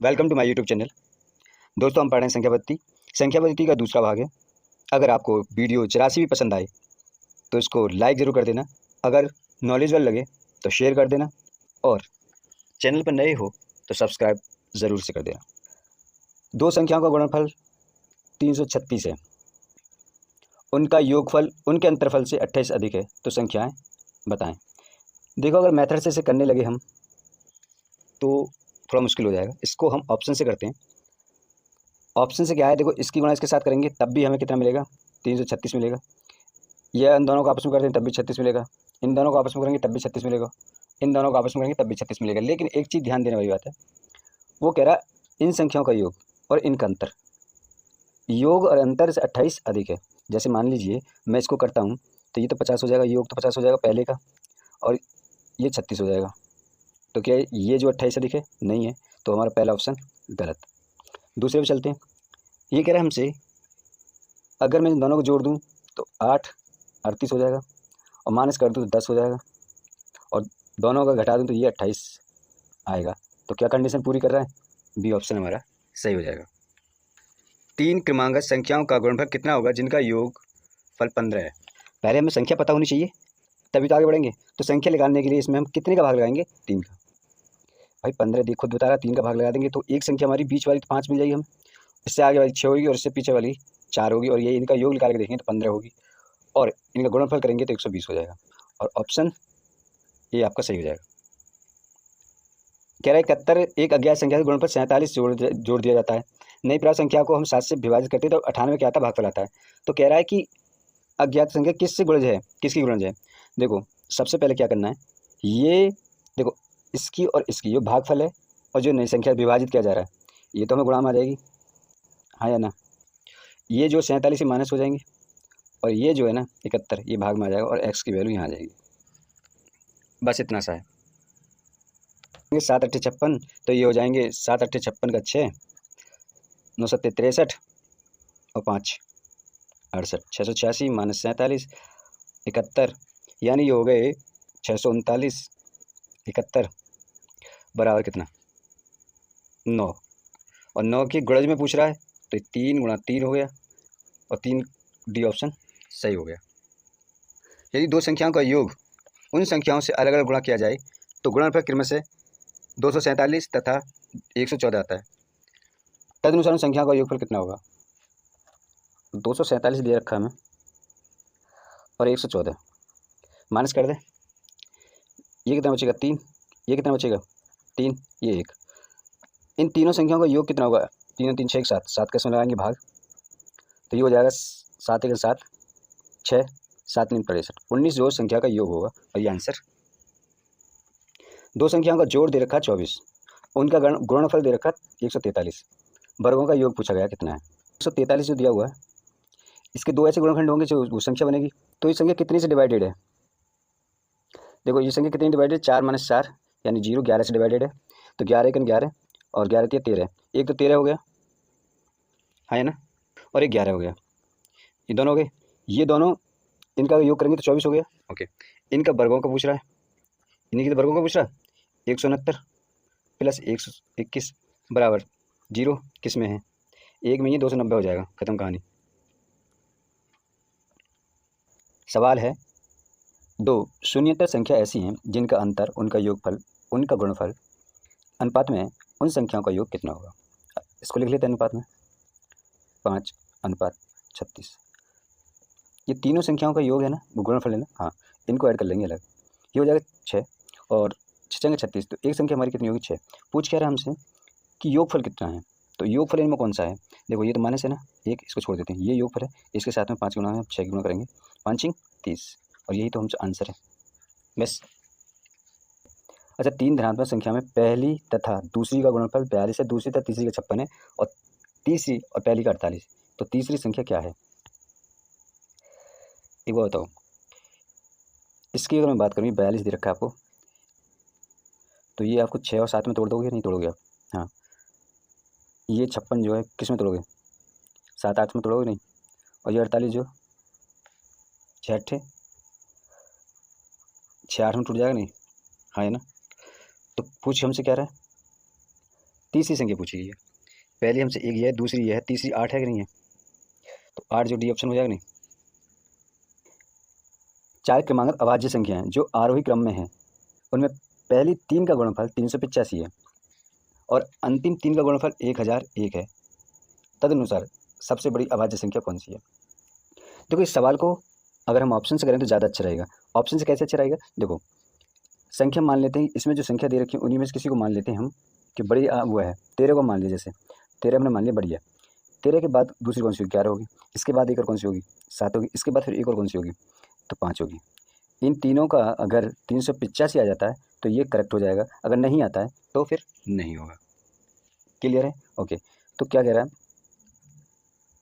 Welcome to my YouTube channel. दोस्तों, हम पढ़ रहे हैं संख्या पद्धति का दूसरा भाग है। अगर आपको वीडियो जरा सी भी पसंद आए तो इसको लाइक ज़रूर कर देना। अगर नॉलेजबल लगे तो शेयर कर देना और चैनल पर नए हो तो सब्सक्राइब ज़रूर से कर देना। दो संख्याओं का गुणनफल 336 है, उनका योगफल उनके अंतरफल से 28 अधिक है, तो संख्याएं बताएं। देखो, अगर मेथड से इसे करने लगे हम तो थोड़ा मुश्किल हो जाएगा। इसको हम ऑप्शन से करते हैं। ऑप्शन से क्या है, देखो, इसकी गुणा इसके साथ करेंगे तब भी हमें कितना मिलेगा, 336 मिलेगा। यह इन दोनों को आपस में करते हैं तब भी 36 मिलेगा। इन दोनों को आपस में करेंगे तब भी 36 मिलेगा। इन दोनों को आपस में करेंगे तब भी 36 मिलेगा। लेकिन एक चीज़ ध्यान देने वाली बात है, वो कह रहा इन संख्याओं का योग और इनका अंतर, योग और अंतर से 28 अधिक है। जैसे मान लीजिए मैं इसको करता हूँ तो ये तो 50 हो जाएगा, योग तो 50 हो जाएगा पहले का, और ये 36 हो जाएगा। तो क्या ये जो 28 अधिक है? नहीं है, तो हमारा पहला ऑप्शन गलत। दूसरे पे चलते हैं। ये कह रहा है हमसे, अगर मैं इन दोनों को जोड़ दूँ तो 8 38 हो जाएगा, और माइनस कर दूँ तो 10 हो जाएगा, और दोनों का घटा दूँ तो ये 28 आएगा। तो क्या कंडीशन पूरी कर रहा है? बी ऑप्शन हमारा सही हो जाएगा। 3 क्रमांगत संख्याओं का गुणनफल कितना होगा जिनका योग फल 15 है? पहले हमें संख्या पता होनी चाहिए, तभी तो आगे बढ़ेंगे। तो संख्या निकालने के लिए इसमें हम कितने का भाग लगाएंगे? 3 का। भाई 15 देख खुद बता रहा, 3 का भाग लगा देंगे तो एक संख्या हमारी बीच वाली तो 5 मिल जाएगी हमें, इससे आगे वाली 6 होगी और इससे पीछे वाली 4 होगी, और ये इनका योग निकाल के देखेंगे तो 15 होगी, और इनका गुणनफल करेंगे तो 120 हो जाएगा, और ऑप्शन ये आपका सही हो जाएगा। कह रहा है 71 एक अज्ञात संख्या के गुणनफल 47 जोड़ दिया जाता है। नई प्राप्त संख्या को हम 7 से विभाजित करते हैं तो 98 क्या आता है? भागफल आता है। तो कह रहा है कि अज्ञात संख्या किससे गुणज है, किसकी गुणज है? देखो, सबसे पहले क्या करना है, ये देखो, इसकी और इसकी जो भागफल है और जो नई संख्या विभाजित किया जा रहा है ये तो हमें गुणा में आ जाएगी, हाँ या ना? ये जो 47 से माइनस हो जाएंगे, और ये जो है ना 71 ये भाग में आ जाएगा, और एक्स की वैल्यू यहाँ आ जाएगी। बस इतना सा है। 7 अट्ठे 56, तो ये हो जाएंगे 7 अट्ठे 56 का 6, 9 सत्ते 63 और 5 68, 686 माइनस 47 71, यानी ये हो गए 639 71 बराबर कितना? 9, और 9 की गुणज में पूछ रहा है तो 3 गुणा 3 हो गया, और 3 डी ऑप्शन सही हो गया। यदि दो संख्याओं का योग उन संख्याओं से अलग अलग गुणा किया जाए तो गुणनफल क्रम से 247 तथा 114 आता है। तदनुसार उन संख्याओं का योगफल कितना होगा? 247 दिया रखा है हमें और 114 माइनस कर दे, ये कितना बचेगा? 3, ये कितना बचेगा? 3, ये 1। इन तीनों संख्याओं का योग कितना होगा? 3 और 3 6 7, 7 कैसे लगाएंगे भाग, तो ये हो जाएगा 7 1 7 6 7 3 63, 19 जो संख्या का योग होगा, और ये आंसर। दो संख्याओं का जोड़ दे रखा 24, उनका गुणनफल दे रखा 143, वर्गों का योग पूछा गया कितना है? 143 जो दिया हुआ है, इसके दो ऐसे गुणनखंड होंगे जो वो संख्या बनेगी। तो ये संख्या कितनी से डिवाइडेड है? देखो, ये संख्या कितनी डिवाइडेड? 4 माइनस 4 यानी 0, 11 से डिवाइडेड है। तो 11 1 11 और 11 3 13, एक तो 13 हो गया, हाँ है ना, और एक 11 हो गया, ये दोनों हो गए। ये दोनों इनका योग करेंगे तो 24 हो गया। ओके, इनका वर्गों का पूछ रहा है, इन्हीं के वर्गों का पूछ रहा है। 169 प्लस 121 बराबर 0 किस में है? 1 में, ये 290 हो जाएगा, खत्म कहानी। सवाल है, दो शून्येतर संख्या ऐसी हैं जिनका अंतर, उनका योगफल, उनका गुणनफल अनुपात में उन संख्याओं का योग कितना होगा? इसको लिख लेते हैं अनुपात में, 5:36। ये तीनों संख्याओं का योग है ना, वो गुणनफल है ना, हाँ, इनको ऐड कर लेंगे अलग, ये हो जाएगा 6, और 6 36, तो एक संख्या हमारी कितनी होगी? 6। पूछ क्या रहा है हमसे कि योगफल कितना है, तो योगफल इनमें कौन सा है? देखो, ये तो माइनस है ना, एक इसको छोड़ देते हैं, ये योगफल है, इसके साथ में 5 गुणा है, 6 गुणा करेंगे, 5 30, और यही तो हमसे आंसर है, बस। अच्छा, 3 धनात्मक संख्या में पहली तथा दूसरी का गुणनफल 42 है, दूसरी तथा तीसरी का 56 है, और तीसरी और पहली का 48, तो तीसरी संख्या क्या है? एक बार बताओ, इसकी अगर मैं बात करूँ, 42 दे रखा है आपको, तो ये आपको 6 और 7 में तोड़ दोगे, नहीं तोड़ोगे आप? हाँ, ये 56 जो है किस में तोड़ोगे? 7 8 में तोड़ोगे नहीं, और ये 48 जो 6 8 6 8 में टूट जाएगा नहीं, हाँ है ना? तो पूछ हमसे क्या रहा है, तीसरी संख्या पूछी गई है। पहली हमसे एक ये है, दूसरी ये है, तीसरी 8 है कि नहीं है? तो 8 जो डी ऑप्शन हो जाएगा नहीं। 4 क्रमांकित अभाज्य संख्याएं जो आरोही क्रम में हैं उनमें पहली 3 का गुणनफल 385 है और अंतिम 3 का गुणनफल 1001 है। तदनुसार सबसे बड़ी अभाज्य संख्या कौन सी है? देखो इस सवाल को अगर हम ऑप्शन से करें तो ज़्यादा अच्छा रहेगा। ऑप्शन से कैसे अच्छा रहेगा? देखो संख्या मान लेते हैं, इसमें जो संख्या दे रखी है उन्हीं में से किसी को मान लेते हैं हम कि बड़ी वो है। 13 को मान लिया, जैसे 13 हमने मान लिया बड़ी है। 13 के बाद दूसरी कौन सी होगी? 11 होगी। इसके बाद एक और कौन सी होगी? 7 होगी। इसके बाद फिर एक और कौन सी होगी? तो 5 होगी। इन तीनों का अगर 385 आ जाता है तो ये करेक्ट हो जाएगा, अगर नहीं आता है तो फिर नहीं होगा। क्लियर है? ओके। तो क्या कह रहा है?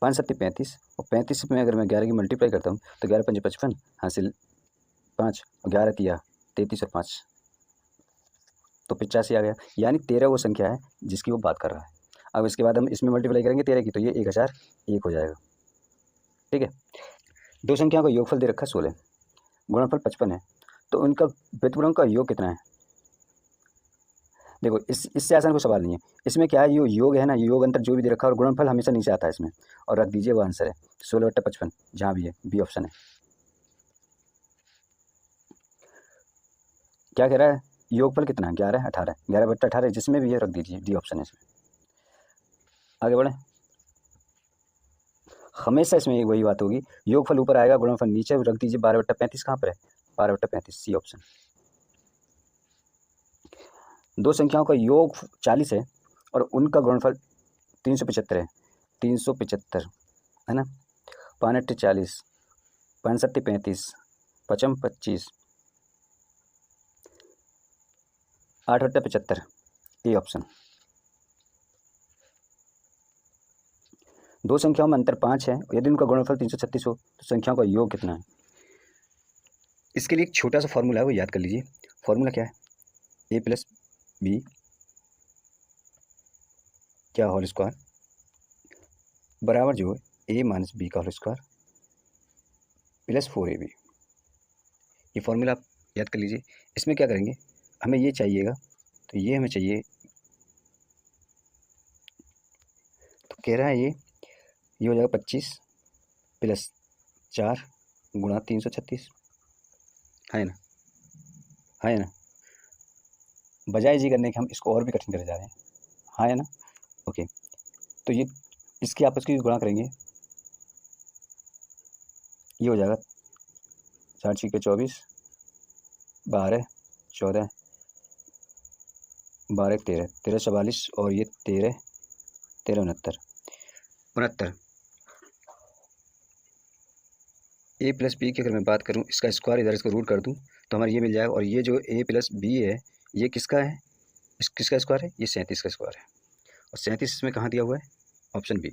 5 सत्ती 35 और 35 में अगर मैं 11 की मल्टीप्लाई करता हूँ तो 11 पंजे 55 हासिल 5 और 11 तिया 33 और 5 तो 85 आ गया। यानी 13 वो संख्या है जिसकी वो बात कर रहा है। अब इसके बाद हम इसमें मल्टीप्लाई करेंगे 13 की तो ये 1001 हो जाएगा। ठीक है। दो संख्याओं का योगफल दे रखा है 16, गुणनफल 55 है, तो उनका व्युत्क्रम का योग कितना है? देखो इससे आसान कोई सवाल नहीं है। इसमें क्या है, योग है ना, योग अंतर जो भी दे रखा है और गुणनफल हमेशा नीचे आता है इसमें, और रख दीजिए वो आंसर है 16/55 जहाँ भी है, बी ऑप्शन है। क्या कह रहा है? योगफल कितना है? 11 18, 11/18 जिसमें भी है रख दीजिए, डी ऑप्शन है इसमें। आगे बढ़े। हमेशा इसमें एक वही बात होगी, योगफल ऊपर आएगा गुणनफल नीचे, रख दीजिए 12/35 कहाँ पर है? 12/35 सी ऑप्शन। दो संख्याओं का योग 40 है और उनका गुणनफल 375 है। 375 है ना। 5 40, 5 सत्ती 35, 55 25, 8/75 ए ऑप्शन। दो संख्याओं में अंतर 5 है, यदि उनका गुणनफल 336 हो तो संख्याओं का योग कितना है? इसके लिए एक छोटा सा फॉर्मूला है, वो याद कर लीजिए। फॉर्मूला क्या है? ए प्लस बी क्या होल स्क्वायर बराबर जो है ए माइनस बी का होल स्क्वायर प्लस 4ab। ये फॉर्मूला आप याद कर लीजिए। इसमें क्या करेंगे, हमें ये चाहिएगा तो ये हमें चाहिए, तो कह रहा है ये हो जाएगा 25 प्लस 4 गुणा 336, है ना, है ना। बजाय जी करने के हम इसको और भी कठिन करे जा रहे हैं, हाँ है ना। ओके, तो ये इसकी आपस की गुणा करेंगे, ये हो जाएगा 4 6 के 24, 12 14, 12 13, 13 44 और ये 13 13 69। ए प्लस बी की अगर मैं बात करूं, इसका स्क्वायर इधर इसको रूट कर दूं तो हमारा ये मिल जाएगा। और ये जो ए प्लस बी है ये किसका है? किसका स्क्वायर है? ये 37 का स्क्वायर है। और 37 इसमें कहाँ दिया हुआ है? Option B.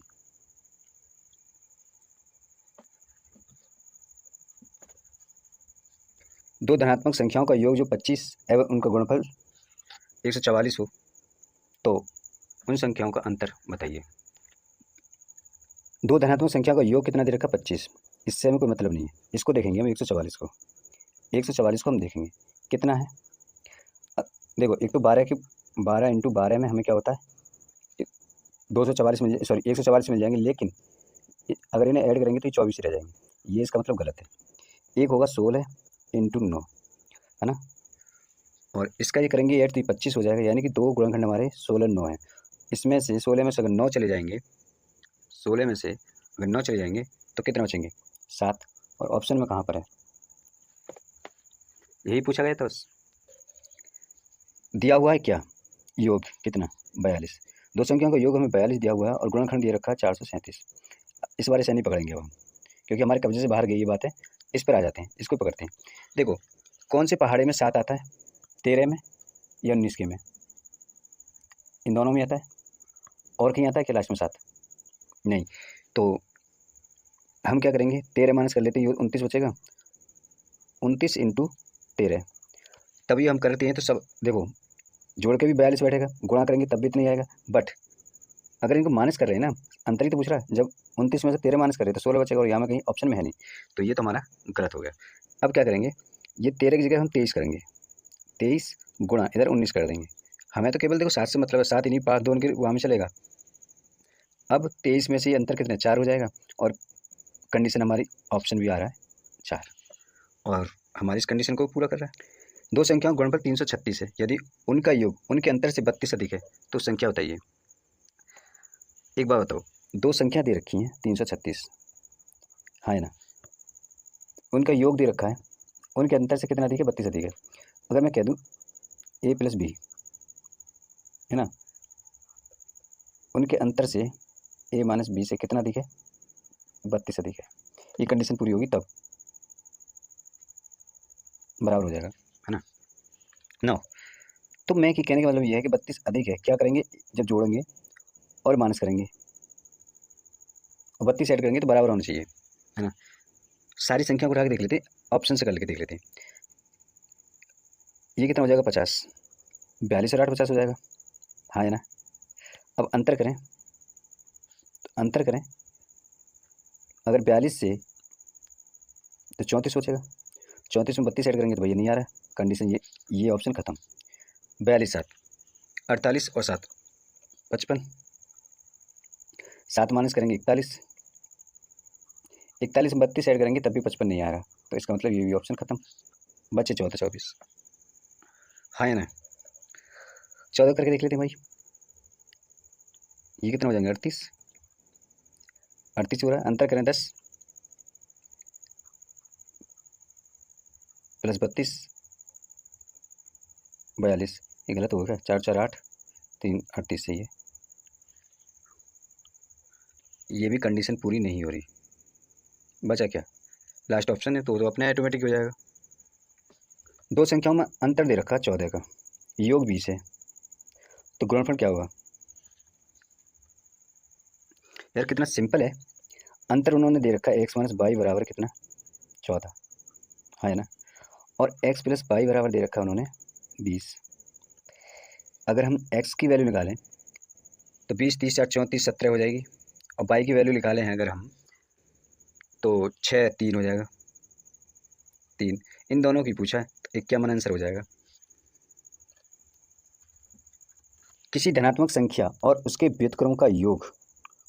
दो धनात्मक संख्याओं का योग जो 25 एवं उनका गुणनफल 144 हो तो उन संख्याओं का अंतर बताइए। दो धनात्मक संख्या का योग कितना दे रखा? 25। इससे हमें कोई मतलब नहीं है, इसको देखेंगे हम 144 को। 144 को हम देखेंगे कितना है। देखो एक तो 12 की 12 इंटू 12 में हमें क्या होता है? 244 मिल, सॉरी 144 मिल जाएंगे, लेकिन अगर इन्हें ऐड करेंगे तो ये 24 रह जाएंगे। ये इसका मतलब गलत है। एक होगा 16 इंटू 9, है ना, और इसका ये करेंगे ऐड तो ये 25 हो जाएगा। यानी कि दो गुणनखंड हमारे 16 9 है। इसमें से 16 में से अगर 9 चले जाएंगे, 16 में से अगर 9 चले जाएंगे तो कितना बचेंगे? 7। और ऑप्शन में कहाँ पर है? यही पूछा गया था बस। दिया हुआ है क्या? योग कितना? 42। दो संख्याओं का योग हमें 42 दिया हुआ है और गुणनखंड दिया रखा है 437। इस बारे से नहीं पकड़ेंगे हम, क्योंकि हमारे कब्जे से बाहर गई ये बात है। इस पर आ जाते हैं, इसको पकड़ते हैं। देखो कौन से पहाड़े में 7 आता है? 13 में या 19 के में? इन दोनों में आता है। और कहीं आता है कि लास्ट में 7? नहीं। तो हम क्या करेंगे, 13 माइनस कर लेते हैं, 29 बचेगा। 29 इंटू 13 तभी हम करते हैं तो सब देखो जोड़ के भी 42 बैठेगा, गुणा करेंगे तब भी इतना ही आएगा। बट अगर इनको माइनस कर रहे हैं ना, अंतर ही तो पूछ रहा है। जब 29 में से 13 माइनस कर रहे हैं तो 16 बचेगा, और यहाँ में कहीं ऑप्शन में है नहीं, तो ये तो हमारा गलत हो गया। अब क्या करेंगे, ये 13 की जगह हम 23 करेंगे। 23 गुणा इधर 19 कर देंगे। हमें तो केवल देखो 7 से मतलब है, 7 इन्हीं 5 2 उनके वहाँ में चलेगा। अब 23 में से ये अंतर कितना 4 हो जाएगा और कंडीशन हमारी ऑप्शन भी आ रहा है 4 और हमारी इस कंडीशन को पूरा कर रहा है। दो संख्याओं का गुणनफल 336 है। यदि उनका योग उनके अंतर से 32 अधिक है तो संख्या बताइए। एक बात बताओ, दो संख्या दे रखी हैं 336, हाँ है ना, उनका योग दे रखा है, उनके अंतर से कितना अधिक है 32 अधिक है। अगर मैं कह दूँ a प्लस बी है ना, उनके अंतर से a माइनस बी से कितना अधिक है 32 अधिक है, ये कंडीशन पूरी होगी तब बराबर हो जाएगा, है ना। नो तो मैं कि कहने का मतलब ये है कि 32 अधिक है, क्या करेंगे जब जोड़ेंगे और माइनस करेंगे और 32 ऐड करेंगे तो बराबर होना चाहिए, है ना। सारी संख्या को उठा के देख लेते हैं, ऑप्शन से करके देख लेते हैं। ये कितना हो जाएगा 50, 42 और 8 50 हो जाएगा, हाँ है ना। अब अंतर करें तो अंतर करें, अगर 42 से तो 34 हो जाएगा, 34 में 32 ऐड करेंगे तो भैया नहीं आ रहा है, कंडीशन ये ऑप्शन खत्म। 42 7 48 और 7 55, 7 माइनस करेंगे 41, 41 में 32 ऐड करेंगे तब भी 55 नहीं आ रहा, तो इसका मतलब ये भी ऑप्शन खत्म, बचे 14 24, हाँ है ना। 14 करके देख लेते हैं भाई, ये कितना हो जाएंगे 38, 38 हो रहा है, अंतर करें 10 प्लस 32 42, ये गलत हो गया, 4 4 8 3 38 सही है, ये भी कंडीशन पूरी नहीं हो रही, बचा क्या लास्ट ऑप्शन है, तो अपने ऑटोमेटिक हो जाएगा। दो संख्याओं में अंतर दे रखा 14 का, योग 20 है, तो गुणनफल क्या होगा। यार कितना सिंपल है, अंतर उन्होंने दे रखा है x माइनस वाई बराबर कितना 14, हाँ है ना, और x प्लस वाई बराबर दे रखा है उन्होंने 20। अगर हम x की वैल्यू निकालें तो 20 30 4 34 17 हो जाएगी, और y की वैल्यू निकालें हैं अगर हम तो 6 3 हो जाएगा, 3 इन दोनों की पूछा है तो 51 आंसर हो जाएगा। किसी धनात्मक संख्या और उसके व्युत्क्रम का योग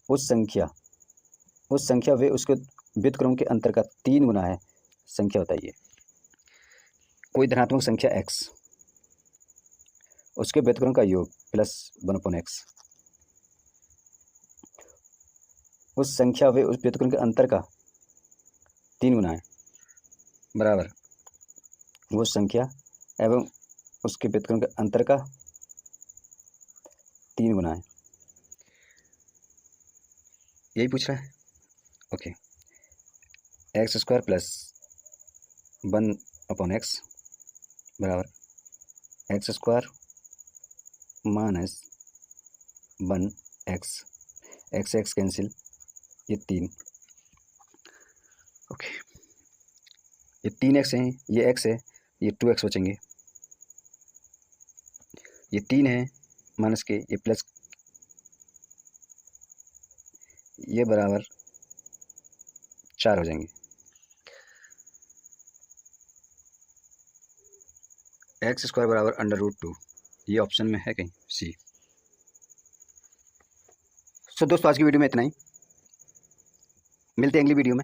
उस संख्या व उसके व्युत्क्रम के अंतर का 3 गुना है, संख्या बताइए। कोई धनात्मक संख्या x, उसके व्युत्क्रम का योग प्लस 1/x, उस संख्या व उस व्युत्क्रम के अंतर का 3 गुना है, बराबर वो संख्या एवं उसके व्युत्क्रम के अंतर का 3 गुना है, यही पूछ रहा है। Okay, x square plus 1/x बराबर x square minus 1x, x x cancel, ये 3, ओके ये 3x हैं, ये x है, ये 2x बचेंगे, ये 3 है माइनस के, ये प्लस, ये बराबर 4 हो जाएंगे। एक्स स्क्वायर बराबर √2, ये ऑप्शन में है कहीं सी। सो दोस्तों आज की वीडियो में इतना ही, मिलते हैं अगली वीडियो में।